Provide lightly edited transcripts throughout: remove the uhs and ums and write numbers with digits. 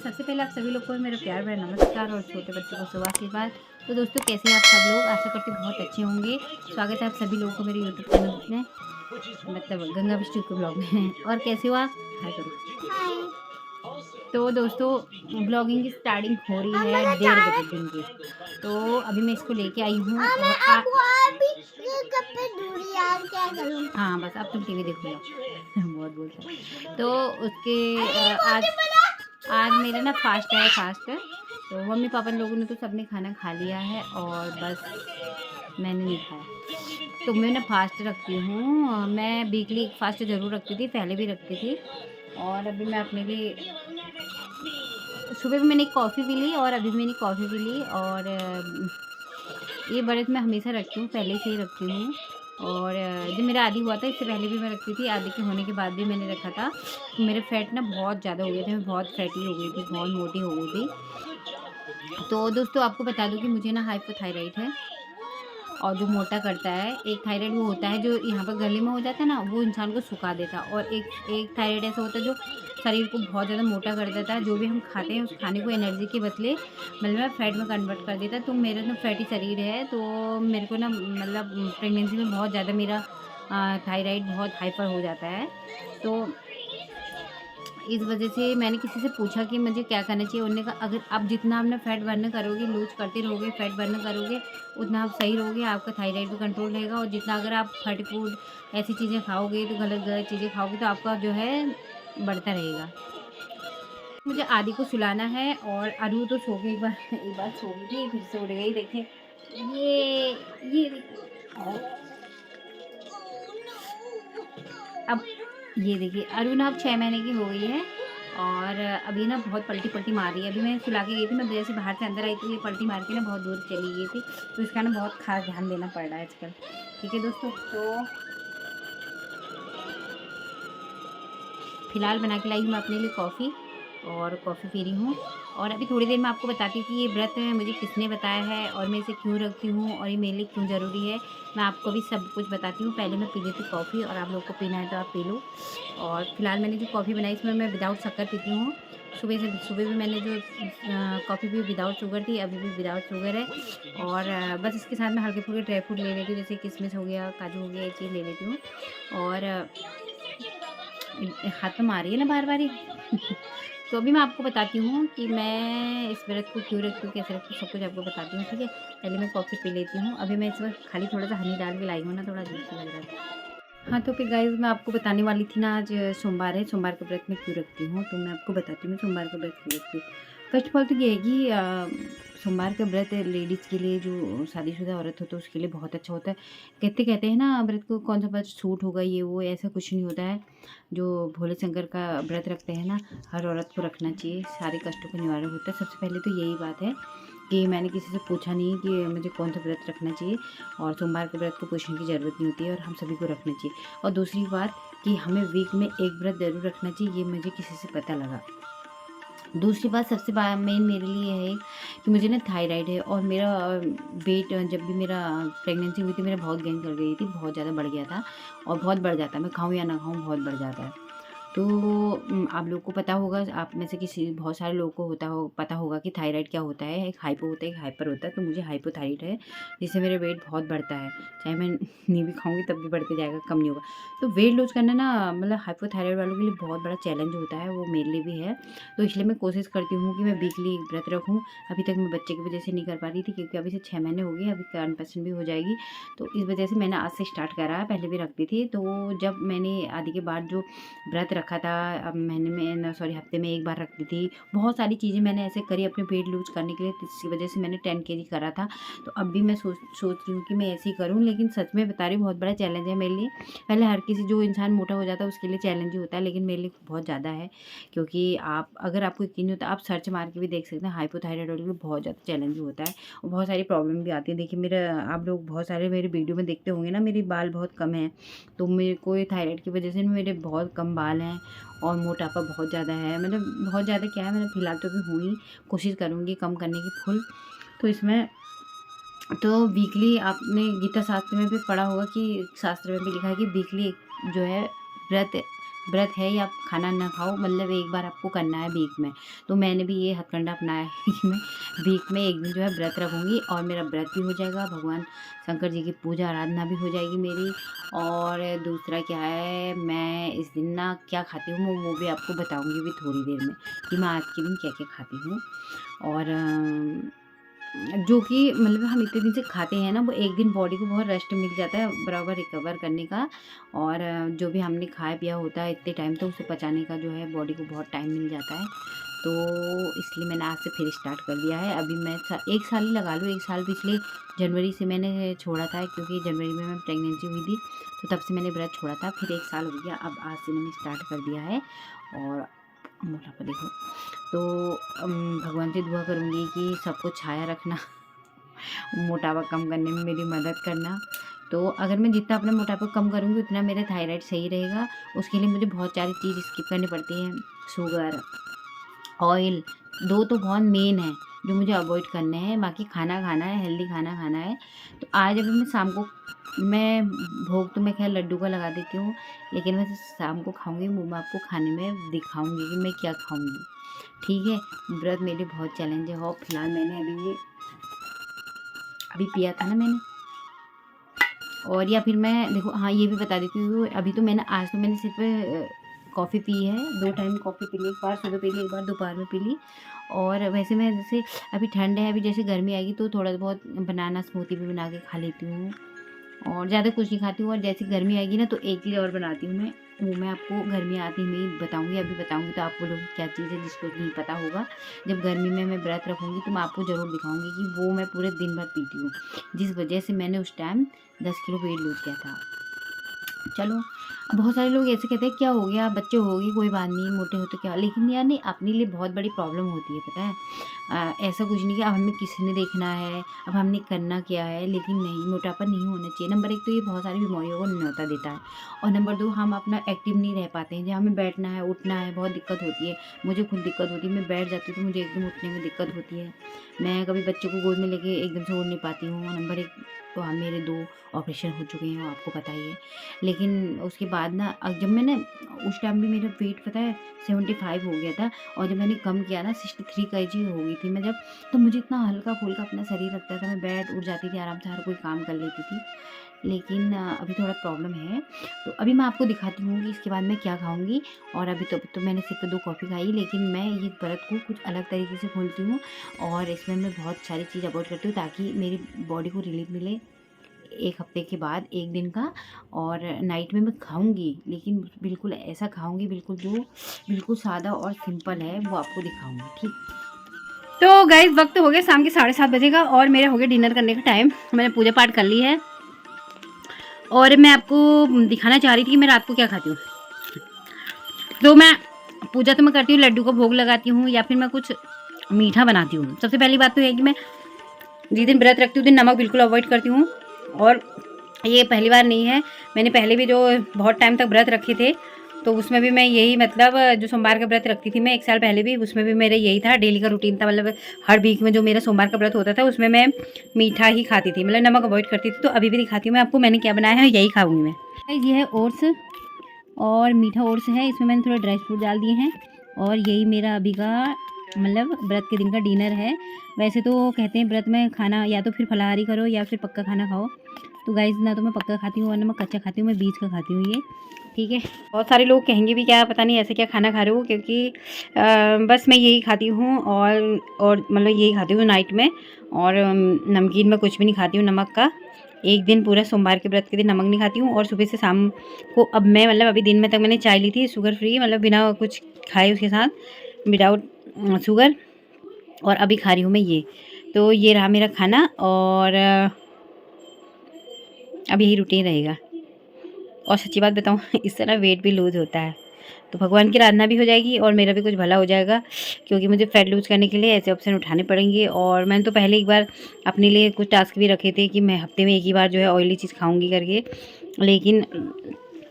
सबसे पहले आप सभी लोग को मेरा प्यार भरा नमस्कार और छोटे बच्चों को शुभ आशीर्वाद। तो दोस्तों कैसे हैं आप सब लोग, आशा करती हूँ बहुत अच्छे होंगे। स्वागत है आप सभी लोगों को मेरे यूट्यूब चैनल में, मतलब गंगा विष्णु के ब्लॉग में। और कैसे हो आप? हाय करो। तो दोस्तों ब्लॉगिंग की स्टार्टिंग हो रही है 1:30 बजे दिन की। तो अभी मैं इसको लेके आई हूँ और हाँ बस अब तुम टीवी देखो बहुत बोलता है। तो उसके आज मेरा ना फास्ट है। तो मम्मी पापा लोगों ने तो सबने खाना खा लिया है और बस मैंने नहीं खाया। तो मैं ना फास्ट रखती हूँ, मैं वीकली एक फास्ट ज़रूर रखती थी, पहले भी रखती थी। और अभी मैं अपने लिए सुबह भी मैंने एक कॉफ़ी पी ली और अभी भी मैंने कॉफ़ी पी ली। और ये व्रत मैं हमेशा रखती हूँ, पहले से ही रखती हूँ। और जब मेरा आदी हुआ था इससे पहले भी मैं रखती थी, आदी के होने के बाद भी मैंने रखा था। तो मेरे फैट ना बहुत ज़्यादा हो गए थे, मैं बहुत फैटी हो गई थी, बहुत मोटी हो गई थी। तो दोस्तों आपको बता दूँ कि मुझे ना हाइपोथायराइड है। और जो मोटा करता है, एक थायराइड वो होता है जो यहाँ पर गले में हो जाता है ना, वो इंसान को सुखा देता है। और एक थायराइड ऐसा होता है जो शरीर को बहुत ज़्यादा मोटा कर देता है। जो भी हम खाते हैं उस खाने को एनर्जी के बदले मतलब फैट में कन्वर्ट कर देता है। तो मेरा तो फैटी शरीर है, तो मेरे को ना मतलब प्रेगनेंसी में बहुत ज़्यादा मेरा थायराइड बहुत हाइपर हो जाता है। तो इस वजह से मैंने किसी से पूछा कि मुझे क्या करना चाहिए। उन्होंने कहा अगर आप जितना अपना फैट बर्न करोगे, लूज करते रहोगे, फैट बर्न करोगे, उतना आप सही रहोगे, आपका थायराइड भी कंट्रोल रहेगा। और जितना अगर आप फैटी फूड ऐसी चीज़ें खाओगे, तो गलत गलत चीज़ें खाओगे, तो आपका जो है बढ़ता रहेगा। मुझे आदि को सुलाना है और अरू तो सो गई, एक बार सो गई थी, फिर से उठ गई। देखिए ये अब ये देखिए अरू ना अब 6 महीने की हो गई है और अभी ना बहुत पलटी मार रही है। अभी मैं सुला के गई थी, मैं जैसे बाहर से अंदर आई थी, ये पलटी मार के ना बहुत दूर चली गई थी। तो इसका ना बहुत खास ध्यान देना पड़ रहा है आजकल। ठीक है दोस्तों, तो फिलहाल बना के लाई हूँ मैं अपने लिए कॉफ़ी और कॉफ़ी पी रही हूँ। और अभी थोड़ी देर में आपको बताती हूँ कि ये व्रत मुझे किसने बताया है और मैं इसे क्यों रखती हूँ और ये मेरे लिए क्यों ज़रूरी है। मैं आपको भी सब कुछ बताती हूँ। पहले मैं पी लेती हूँ कॉफ़ी और आप लोग को पीना है तो आप पी लो। और फिलहाल मैंने जो कॉफ़ी बनाई इसमें मैं विदाउट शक्कर पीती हूँ। सुबह भी मैंने जो कॉफ़ी पी विदाउट शुगर थी, अभी भी विदाउट शुगर है। और बस इसके साथ में हल्के फुल्के ड्राई फ्रूट ले लेती हूँ, जैसे किशमिश हो गया, काजू हो गया, ये चीज़ ले लेती हूँ। और हाथ में मारी है ना बार बार ही तो अभी मैं आपको बताती हूँ कि मैं इस व्रत को क्यों रखती हूँ, कैसे रखती हूँ, सब कुछ आपको बताती हूँ। ठीक है, पहले मैं कॉफ़ी पी लेती हूँ। अभी मैं इस वक्त खाली थोड़ा सा हनी डाल के लाई हूँ ना, थोड़ा अजीब सा लग रहा था। हाँ तो फिर गाइस मैं आपको बताने वाली थी ना, आज सोमवार है, सोमवार का व्रत मैं क्यों रखती हूँ। तो मैं आपको बताती हूँ सोमवार का व्रत क्यों रखती हूँ। फर्स्ट ऑफ ऑल तो ये है कि सोमवार का व्रत लेडीज़ के लिए, जो शादीशुदा औरत हो तो उसके लिए बहुत अच्छा होता है। कहते हैं ना व्रत को कौन सा व्रत सूट होगा, ये वो ऐसा कुछ नहीं होता है। जो भोले शंकर का व्रत रखते हैं ना, हर औरत को रखना चाहिए, सारे कष्टों का निवारण होता है। सबसे पहले तो यही बात है कि मैंने किसी से पूछा नहीं कि मुझे कौन सा व्रत रखना चाहिए, और सोमवार के व्रत को पूछने की ज़रूरत नहीं होती है और हम सभी को रखना चाहिए। और दूसरी बात कि हमें वीक में एक व्रत ज़रूर रखना चाहिए, ये मुझे किसी से पता लगा। दूसरी बात सबसे मेन मेरे लिए है कि मुझे ना थायराइड है और मेरा वेट जब भी मेरा प्रेगनेंसी हुई थी मेरा बहुत गेन कर गई थी, बहुत ज़्यादा बढ़ गया था और बहुत बढ़ जाता है, मैं खाऊँ या ना खाऊँ बहुत बढ़ जाता है। तो आप लोग को पता होगा, आप में से किसी बहुत सारे लोगों को पता होगा कि थायराइड क्या होता है। एक हाइपो होता है, एक हाइपर होता है। तो मुझे हाइपोथायराइड है, जिससे मेरा वेट बहुत बढ़ता है, चाहे मैं नहीं भी खाऊंगी तब भी बढ़ते जाएगा, कम नहीं होगा। तो वेट लूज़ करना ना मतलब हाइपोथायराइड वालों के लिए बहुत बड़ा चैलेंज होता है, वो मेरे लिए भी है। तो इसलिए मैं कोशिश करती हूँ कि मैं वीकली व्रत रखूँ। अभी तक मैं बच्चे की वजह से नहीं कर पा रही थी, क्योंकि अभी से 6 महीने हो गए, अभी 1% भी हो जाएगी। तो इस वजह से मैंने आज से स्टार्ट करा है, पहले भी रखती थी। तो जब मैंने आदि के बाद जो व्रत रखा था, अब महीने में हफ्ते में एक बार रखती थी। बहुत सारी चीज़ें मैंने ऐसे करी अपने वेट लूज़ करने के लिए, जिसकी वजह से मैंने 10 kg करा था। तो अब भी मैं सोच रही हूँ कि मैं ऐसे ही करूँ, लेकिन सच में बता रही हूँ बहुत बड़ा चैलेंज है मेरे लिए। पहले हर किसी जो इंसान मोटा हो जाता है उसके लिए चैलेंज ही होता है, लेकिन मेरे लिए बहुत ज़्यादा है। क्योंकि अगर आपको यकीन नहीं होता, आप सर्च मार के भी देख सकते हैं, हाइपोथायराइड वालों के लिए बहुत ज़्यादा चैलेंज होता है और बहुत सारी प्रॉब्लम भी आती है। देखिए मेरा, आप लोग बहुत सारे मेरे वीडियो में देखते होंगे ना, मेरे बाल बहुत कम हैं। तो मेरे को थायराइड की वजह से मेरे बहुत कम बाल हैं और मोटापा बहुत ज़्यादा है। मतलब बहुत ज़्यादा क्या है, मैंने फिलहाल तो भी हुई, कोशिश करूँगी कम करने की फुल। तो इसमें तो वीकली आपने गीता शास्त्र में भी पढ़ा होगा कि शास्त्र में भी लिखा है कि वीकली जो है व्रत व्रत है या खाना ना खाओ, मतलब एक बार आपको करना है वीक में। तो मैंने भी ये हथकंडा अपनाया है कि मैं वीक में एक दिन जो है व्रत रखूँगी और मेरा व्रत भी हो जाएगा, भगवान शंकर जी की पूजा आराधना भी हो जाएगी मेरी। और दूसरा क्या है, मैं इस दिन ना क्या खाती हूँ वो भी आपको बताऊँगी भी थोड़ी देर में, कि मैं आज के दिन क्या-क्या खाती हूँ। और जो कि मतलब हम इतने दिन से खाते हैं ना, वो एक दिन बॉडी को बहुत रेस्ट मिल जाता है बराबर रिकवर करने का। और जो भी हमने खाया पिया होता है इतने टाइम, तो उसे पचाने का जो है बॉडी को बहुत टाइम मिल जाता है। तो इसलिए मैंने आज से फिर स्टार्ट कर दिया है। अभी मैं 1 साल ही लगा लूँ, 1 साल पिछले जनवरी से मैंने छोड़ा था, क्योंकि जनवरी में मैं प्रेगनेंसी हुई थी, तो तब से मैंने व्रत छोड़ा था। फिर 1 साल हो गया, अब आज से मैंने स्टार्ट कर दिया है। और मोटापा देखो, तो भगवान से दुआ करूँगी कि सबको छाया रखना, मोटापा कम करने में मेरी मदद करना। तो अगर मैं जितना अपना मोटापा कम करूँगी उतना मेरा थायराइड सही रहेगा। उसके लिए मुझे बहुत सारी चीज़ स्किप करनी पड़ती हैं, शुगर, ऑयल, 2 तो बहुत मेन हैं जो मुझे अवॉइड करने हैं। बाकी खाना खाना है, हेल्दी खाना खाना है। तो आज अभी मैं शाम को, मैं भोग तो मैं खैर लड्डू का लगा देती हूँ, लेकिन मैं शाम को खाऊँगी, वो मैं आपको खाने में दिखाऊँगी कि मैं क्या खाऊँगी। ठीक है? व्रत मेरे लिए बहुत चैलेंज है। और फिलहाल मैंने अभी पिया था ना मैंने, और या फिर मैं देखो, हाँ ये भी बता देती हूँ, अभी तो मैंने आज तो मैंने सिर्फ कॉफ़ी पी है, 2 टाइम कॉफ़ी पी ली, एक बार सुबह पी ली, एक बार दोपहर में पी ली। और वैसे मैं जैसे अभी ठंड है, अभी जैसे गर्मी आएगी तो थोड़ा बहुत बनाना स्मूदी भी बना के खा लेती हूँ, और ज़्यादा कुछ नहीं खाती हूँ। और जैसे गर्मी आएगी ना तो एक चीज़ और बनाती हूँ मैं, वो मैं आपको गर्मी आती में बताऊँगी। अभी बताऊँगी तो आप बोलोगे क्या चीज़ है जिसको नहीं पता होगा। जब गर्मी में मैं व्रत रखूँगी तो मैं आपको ज़रूर दिखाऊँगी कि वो मैं पूरे दिन भर पीती हूँ, जिस वजह से मैंने उस टाइम 10 किलो वेट लूज़ किया था। चलो, बहुत सारे लोग ऐसे कहते हैं क्या हो गया, बच्चे हो गए कोई बात नहीं, मोटे हो तो क्या, लेकिन यार नहीं, अपने लिए बहुत बड़ी प्रॉब्लम होती है, पता है। ऐसा कुछ नहीं कि अब हमें किसी ने देखना है, अब हमने करना क्या है, लेकिन नहीं, मोटापा नहीं होना चाहिए। नंबर 1 तो ये बहुत सारी बीमारियों को न्योता देता है, और नंबर 2 हम अपना एक्टिव नहीं रह पाते हैं। जब हमें बैठना है, उठना है, बहुत दिक्कत होती है। मुझे खुद दिक्कत होती है, मैं बैठ जाती हूँ तो मुझे एकदम उठने में दिक्कत होती है। मैं कभी बच्चे को गोद में लेके एकदम से उठ नहीं पाती हूँ। नंबर 1 तो हाँ, मेरे 2 ऑपरेशन हो चुके हैं, आपको पता ही है। लेकिन उसके बाद ना, जब मैंने उस टाइम भी मेरा वेट पता है 75 हो गया था, और जब मैंने कम किया ना 63 केजी हो गई थी मैं जब, तो मुझे इतना हल्का-फुल्का अपना शरीर लगता था, मैं बैठ उठ जाती थी आराम से, हर कोई काम कर लेती थी। लेकिन अभी थोड़ा प्रॉब्लम है, तो अभी मैं आपको दिखाती हूँ कि इसके बाद मैं क्या खाऊँगी। और अभी तो मैंने सिर्फ 2 कॉफ़ी खाई, लेकिन मैं ये व्रत को कुछ अलग तरीके से खोलती हूँ, और इसमें मैं बहुत सारी चीज़ अवॉइड करती हूँ ताकि मेरी बॉडी को रिलीफ मिले 1 हफ्ते के बाद 1 दिन का। और नाइट में मैं खाऊँगी, लेकिन बिल्कुल ऐसा खाऊँगी बिल्कुल जो बिल्कुल सादा और सिंपल है, वो आपको दिखाऊँगी, ठीक। तो गाइस, वक्त हो गया शाम के 7:30 बजे का, और मेरा हो गया डिनर करने का टाइम। मैंने पूजा पाठ कर ली है, और मैं आपको दिखाना चाह रही थी कि मैं रात को क्या खाती हूँ। तो मैं पूजा तो मैं करती हूँ, लड्डू का भोग लगाती हूँ, या फिर मैं कुछ मीठा बनाती हूँ। सबसे पहली बात तो है कि मैं जिस दिन व्रत रखती हूँ दिन नमक बिल्कुल अवॉइड करती हूँ। और ये पहली बार नहीं है, मैंने पहले भी जो बहुत टाइम तक व्रत रखे थे, तो उसमें भी मैं यही, मतलब जो सोमवार का व्रत रखती थी मैं 1 साल पहले भी, उसमें भी मेरा यही था, डेली का रूटीन था। मतलब हर वीक में जो मेरा सोमवार का व्रत होता था उसमें मैं मीठा ही खाती थी, मतलब नमक अवॉइड करती थी। तो अभी भी दिखाती हूँ मैं आपको मैंने क्या बनाया है, यही खाऊंगी मैं। ये है ओट्स, और मीठा ओट्स है, इसमें मैंने थोड़ा ड्राई फ्रूट डाल दिए हैं, और यही मेरा अभी का मतलब व्रत के दिन का डिनर है। वैसे तो कहते हैं व्रत में खाना या तो फिर फलाहारी करो या फिर पक्का खाना खाओ, तो गाइस ना तो मैं पक्का खाती हूँ और ना मैं कच्चा खाती हूँ, मैं बीच का खाती हूँ ये, ठीक है। बहुत सारे लोग कहेंगे भी क्या पता नहीं ऐसे क्या खाना खा रहे हो, क्योंकि बस मैं यही खाती हूँ, और मतलब यही खाती हूँ नाइट में। और नमकीन में कुछ भी नहीं खाती हूँ नमक का। एक दिन पूरा सोमवार के व्रत के दिन नमक नहीं खाती हूँ, और सुबह से शाम को अब मैं मतलब अभी दिन में तक मैंने चाय ली थी शुगर फ्री, मतलब बिना कुछ खाए उसके साथ, विदाउट शुगर, और अभी खा रही हूँ मैं ये। तो ये रहा मेरा खाना, और अब यही रूटीन रहेगा। और सच्ची बात बताऊँ इससे ना वेट भी लूज़ होता है, तो भगवान की आराधना भी हो जाएगी और मेरा भी कुछ भला हो जाएगा, क्योंकि मुझे फैट लूज़ करने के लिए ऐसे ऑप्शन उठाने पड़ेंगे। और मैंने तो पहले एक बार अपने लिए कुछ टास्क भी रखे थे कि मैं हफ्ते में 1 ही बार जो है ऑयली चीज़ खाऊंगी करके, लेकिन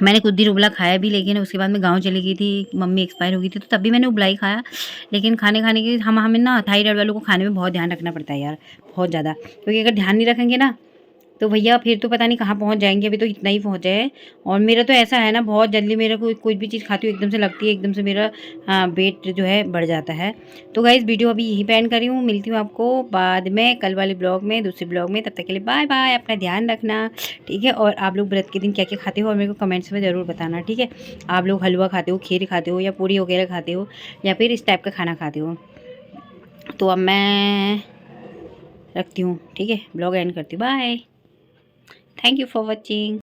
मैंने कुछ दिन उबला खाया भी, लेकिन उसके बाद मैं गाँव चली गई थी, मम्मी एक्सपायर हो गई थी, तो तब भी मैंने उबला ही खाया। लेकिन खाने के हमें ना थायराइड वालों को खाने में बहुत ध्यान रखना पड़ता है यार, बहुत ज़्यादा, क्योंकि अगर ध्यान नहीं रखेंगे ना तो भैया फिर तो पता नहीं कहाँ पहुँच जाएँगे, अभी तो इतना ही पहुँचे हैं। और मेरा तो ऐसा है ना, बहुत जल्दी मेरा कोई भी चीज़ खाती हूँ एकदम से लगती है, एकदम से मेरा वेट जो है बढ़ जाता है। तो गाइज़ वीडियो अभी यहीं पे एंड कर रही हूँ, मिलती हूँ आपको बाद में कल वाले ब्लॉग में, दूसरे ब्लॉग में। तब तक के लिए बाय बाय, अपना ध्यान रखना, ठीक है। और आप लोग व्रत के दिन क्या-क्या खाते हो और मेरे को कमेंट्स में ज़रूर बताना, ठीक है। आप लोग हलवा खाते हो, खीर खाते हो या पूड़ी वगैरह खाते हो या फिर इस टाइप का खाना खाते हो। तो अब मैं रखती हूँ, ठीक है, ब्लॉग एंड करती हूँ। Bye, thank you for watching.